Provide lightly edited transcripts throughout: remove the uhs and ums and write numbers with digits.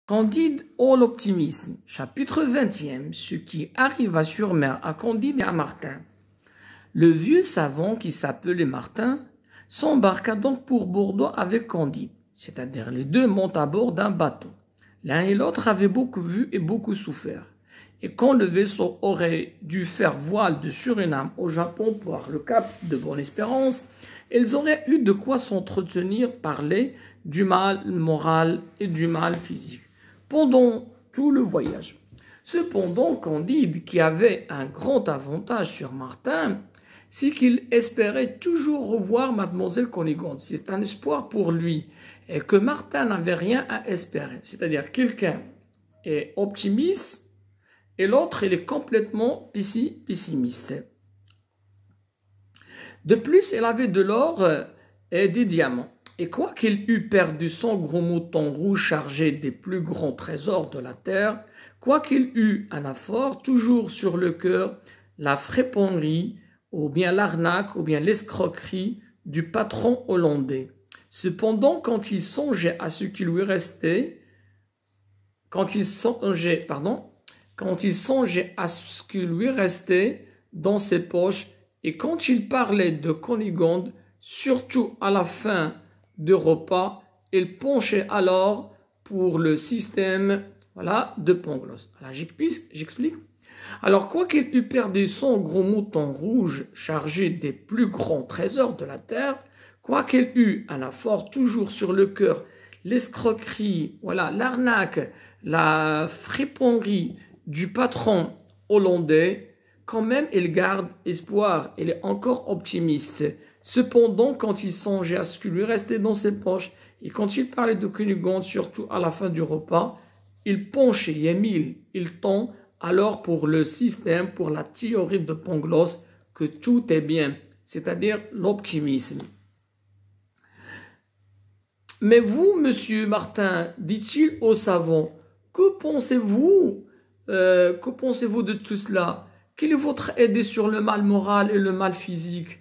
Candide ou l'optimisme, chapitre 20e, ce qui arriva sur mer à Candide et à Martin. Le vieux savant qui s'appelait Martin s'embarqua donc pour Bordeaux avec Candide, c'est-à-dire les deux montent à bord d'un bateau. L'un et l'autre avaient beaucoup vu et beaucoup souffert. Et quand le vaisseau aurait dû faire voile de Suriname au Japon pour le cap de Bonne-Espérance, ils auraient eu de quoi s'entretenir, parler du mal moral et du mal physique pendant tout le voyage. Cependant, Candide, qui avait un grand avantage sur Martin, c'est qu'il espérait toujours revoir Mademoiselle Cunégonde. C'est un espoir pour lui et que Martin n'avait rien à espérer. C'est-à-dire quelqu'un est optimiste et l'autre il est complètement pessimiste. De plus, il avait de l'or et des diamants. Et quoiqu'il eût perdu son gros mouton rouge chargé des plus grands trésors de la terre, quoiqu'il eût un effort toujours sur le cœur, la friponnerie, ou bien l'arnaque, ou bien l'escroquerie du patron hollandais. Cependant, quand il songeait à ce qui lui restait, quand il songeait à ce qui lui restait dans ses poches, et quand il parlait de Cunégonde, surtout à la fin de repas, il penchait alors pour le système de Pangloss. Alors j'explique. Alors quoiqu'il eût perdu son gros mouton rouge chargé des plus grands trésors de la terre, quoiqu'il eût un effort toujours sur le cœur, l'escroquerie, l'arnaque, la friponnerie du patron hollandais, quand même il garde espoir, il est encore optimiste. Cependant, quand il songeait à ce qui lui restait dans ses poches, et quand il parlait de Cunégonde, surtout à la fin du repas, il penchait, il tend alors pour le système, pour la théorie de Pangloss, que tout est bien, c'est-à-dire l'optimisme. Mais vous, monsieur Martin, dit-il au savant, que pensez-vous de tout cela? Quelle est votre idée sur le mal moral et le mal physique?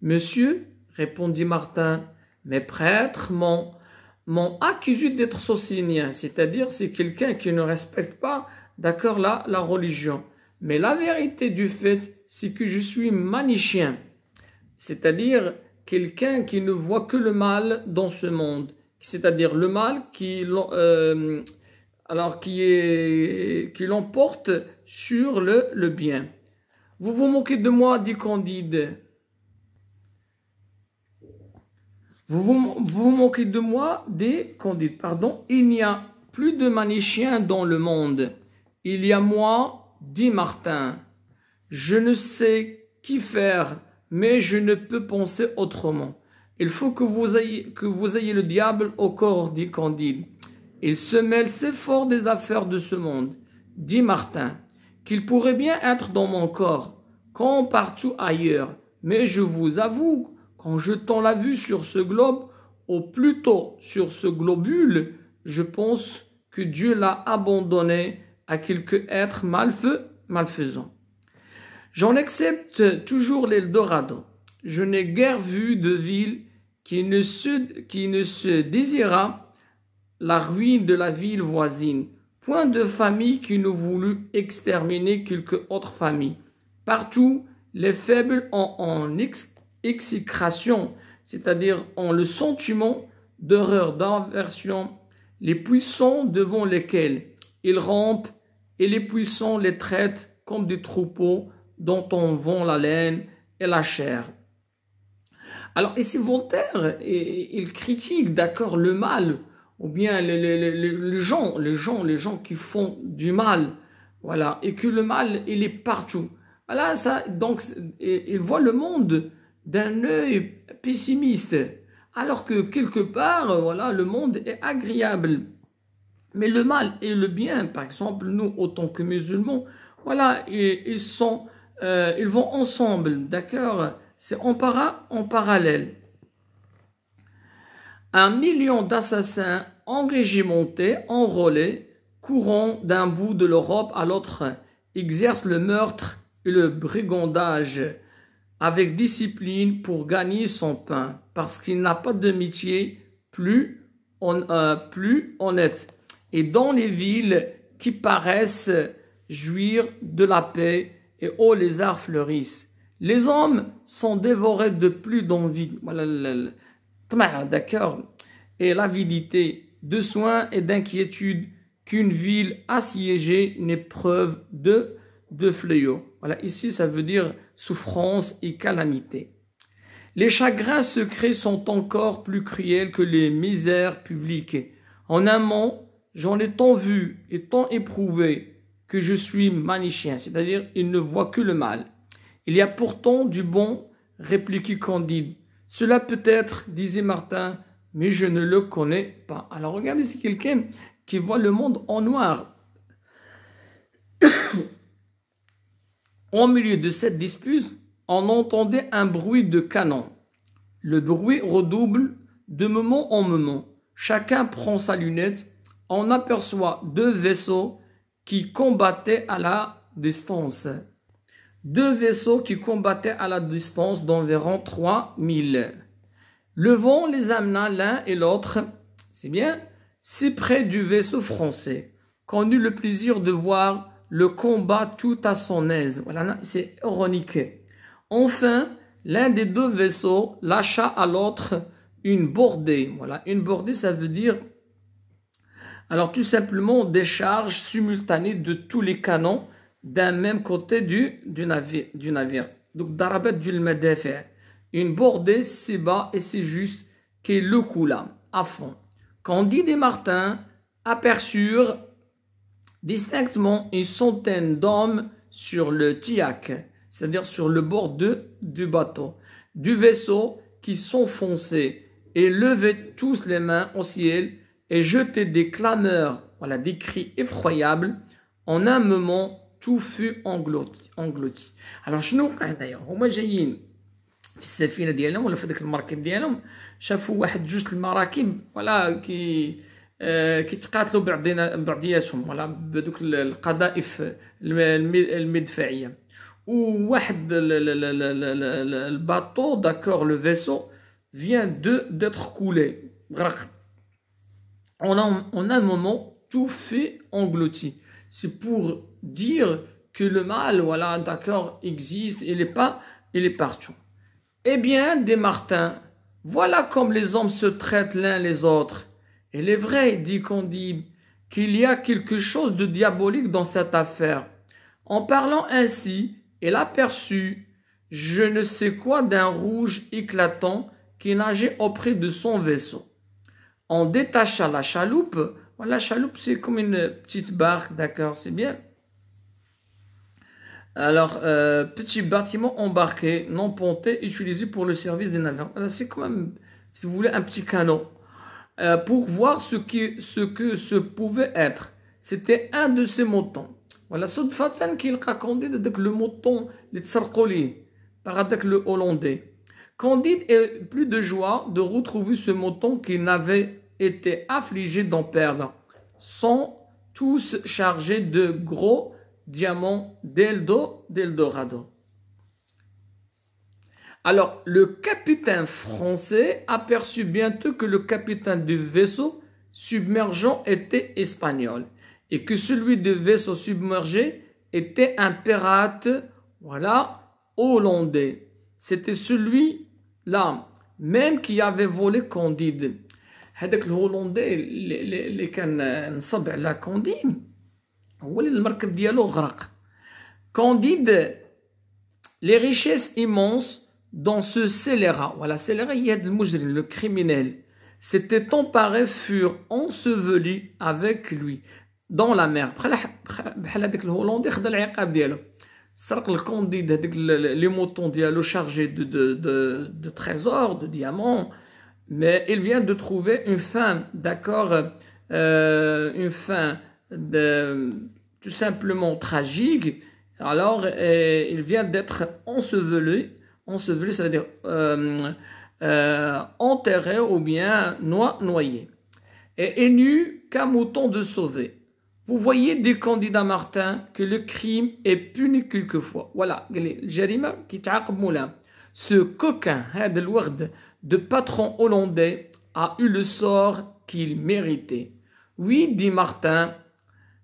Monsieur, répondit Martin, mes prêtres m'ont accusé d'être socinien, c'est-à-dire c'est quelqu'un qui ne respecte pas, d'accord, la religion. Mais la vérité du fait, c'est que je suis manichéen, c'est-à-dire quelqu'un qui ne voit que le mal dans ce monde, c'est-à-dire le mal qui l'emporte sur le bien. Vous vous moquez de moi, dit Candide. Vous moquez de moi, dit Candide. Pardon, il n'y a plus de manichéens dans le monde. Il y a moi, dit Martin. Je ne sais qu'y faire, mais je ne peux penser autrement. Il faut que vous ayez le diable au corps, dit Candide. Il se mêle si fort des affaires de ce monde, dit Martin, qu'il pourrait bien être dans mon corps, comme partout ailleurs. Mais je vous avoue, qu'en jetant la vue sur ce globe, ou plutôt sur ce globule, je pense que Dieu l'a abandonné à quelque être malfaisant. J'en accepte toujours l'Eldorado. Je n'ai guère vu de ville qui ne se désira la ruine de la ville voisine. Point de famille qui ne voulut exterminer quelque autre famille. Partout, les faibles ont en exécration, c'est-à-dire ont le sentiment d'horreur, d'aversion, les puissants devant lesquels ils rampent et les puissants les traitent comme des troupeaux dont on vend la laine et la chair. Alors ici Voltaire, il critique d'accord le mal, ou bien les gens qui font du mal, et que le mal il est partout. Voilà, donc il voit le monde d'un œil pessimiste, alors que quelque part, le monde est agréable. Mais le mal et le bien, par exemple, nous, autant que musulmans, ils vont ensemble, d'accord? C'est en parallèle. 1 million d'assassins enrégimentés, enrôlés, courant d'un bout de l'Europe à l'autre, exercent le meurtre et le brigandage avec discipline pour gagner son pain, parce qu'il n'a pas de métier plus honnête. et dans les villes qui paraissent jouir de la paix et où les arbres fleurissent. Les hommes sont dévorés de plus d'envie, voilà, d'accord, et l'avidité de soins et d'inquiétude qu'une ville assiégée n'est preuve de fléau. Voilà, ici ça veut dire souffrance et calamité. Les chagrins secrets sont encore plus cruels que les misères publiques. En un mot, j'en ai tant vu et tant éprouvé que je suis manichéen, c'est-à-dire il ne voit que le mal. Il y a pourtant du bon, répliquait Candide. Cela peut être, disait Martin, mais je ne le connais pas. Alors regardez, c'est quelqu'un qui voit le monde en noir. Au milieu de cette dispute, on entendait un bruit de canon. Le bruit redouble de moment en moment. Chacun prend sa lunette. On aperçoit deux vaisseaux qui combattaient à la distance. Deux vaisseaux qui combattaient à la distance d'environ 3000. Le vent les amena l'un et l'autre, c'est bien, si près du vaisseau français, qu'on eut le plaisir de voir le combat tout à son aise. Voilà, c'est ironique. Enfin, l'un des deux vaisseaux lâcha à l'autre une bordée. Voilà, une bordée, ça veut dire, alors tout simplement, des charges simultanées de tous les canons d'un même côté du navire. Donc, darabat du madafi'. Une bordée si bas et si juste qu'il le coula à fond. Candide et Martin aperçurent distinctement une centaine d'hommes sur le tillac, c'est-à-dire sur le bord du bateau, du vaisseau, qui s'enfonçaient et levaient tous les mains au ciel et jetaient des clameurs, voilà, des cris effroyables. En un moment, tout fut englouti. Alors, شنو وقع d'ailleurs هما جايين في السفينه ديالهم ولا في ديك المركب ديالهم، شافوا واحد جوج المراكب ولا كيتقاتلوا بعضياتهم ولا بدوك القذائف المدفعيه، وواحد الباطو داكور لو فيسو vient d'être coulé. En un moment, tout fait englouti. C'est pour dire que le mal, voilà, d'accord, existe, il est partout. Eh bien, dit Martin, voilà comme les hommes se traitent l'un les autres. Il est vrai, dit Candide, qu'il y a quelque chose de diabolique dans cette affaire. En parlant ainsi, il aperçut je ne sais quoi d'un rouge éclatant qui nageait auprès de son vaisseau. On détacha la chaloupe. La chaloupe, c'est comme une petite barque, d'accord, c'est bien. Alors, petit bâtiment embarqué, non ponté, utilisé pour le service des navires. C'est quand même, si vous voulez, un petit canot. Pour voir ce que ce pouvait être. C'était un de ces moutons. Voilà, صدفة كيلقى Candide داك le mouton اللي تسرقوا ليه par داك le hollandais. Candide eut plus de joie de retrouver ce mouton qu'il n'avait été affligé d'en perdre. Sont tous chargés de gros diamants d'Eldorado. Alors, le capitaine français aperçut bientôt que le capitaine du vaisseau submergeant était espagnol et que celui du vaisseau submergé était un pirate, voilà, hollandais. C'était celui-là même qui avait volé Candide. هذاك الهولندي اللي كان نصب على كانديد هو اللي المركب ديالو غرق. Candide, les richesses immenses dont ce scélérat, voilà, scélérat, il y a le mujrim, le criminel, s'était emparé, furent ensevelis avec lui dans la mer. بحال هذاك الهولندي خدا العقاب ديالو، سرق الكونديد هذاك لي موطون ديالو chargé de trésors, de diamants. Mais il vient de trouver une fin, d'accord, une fin tout simplement tragique. Alors, il vient d'être enseveli, ça veut dire enterré ou bien noyé. Et il n'eut qu'un mouton de sauver. Vous voyez des candidats Martin que le crime est puni quelquefois. Voilà, الجريمة كيتعاقب مولاها. Ce coquin, هذا الورد de patron hollandais, a eu le sort qu'il méritait. Oui, dit Martin,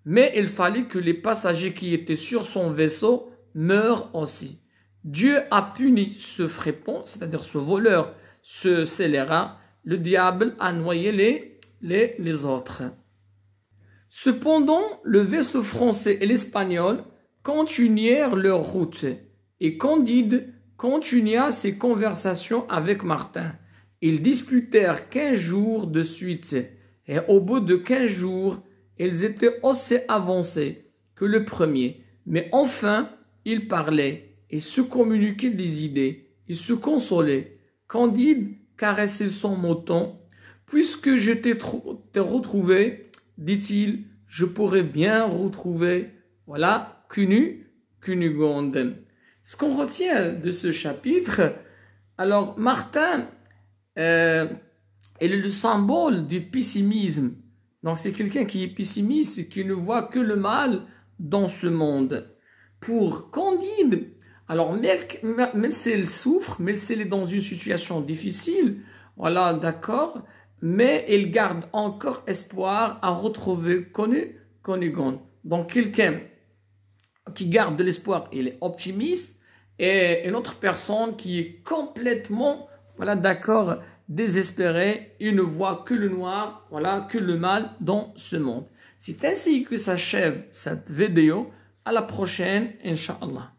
mais il fallait que les passagers qui étaient sur son vaisseau meurent aussi. Dieu a puni ce fripon, c'est-à-dire ce voleur, ce scélérat. Le diable a noyé les autres. Cependant, le vaisseau français et l'espagnol continuèrent leur route et Candide continua ses conversations avec Martin. Ils discutèrent 15 jours de suite et au bout de 15 jours, ils étaient aussi avancés que le premier. Mais enfin, ils parlaient et se communiquaient des idées. Ils se consolaient. Candide caressait son mouton. Puisque je t'ai retrouvé, dit-il, je pourrais bien retrouver, voilà, Cunugonde. Ce qu'on retient de ce chapitre, alors Martin est le symbole du pessimisme. Donc c'est quelqu'un qui est pessimiste, qui ne voit que le mal dans ce monde. Pour Candide, alors même si elle souffre, même si elle est dans une situation difficile, voilà, d'accord, mais elle garde encore espoir à retrouver Cunugonde. Donc quelqu'un qui garde de l'espoir, il est optimiste, et une autre personne qui est complètement, voilà, d'accord, désespérée, il ne voit que le noir, voilà, que le mal dans ce monde. C'est ainsi que s'achève cette vidéo. À la prochaine, Inch'Allah.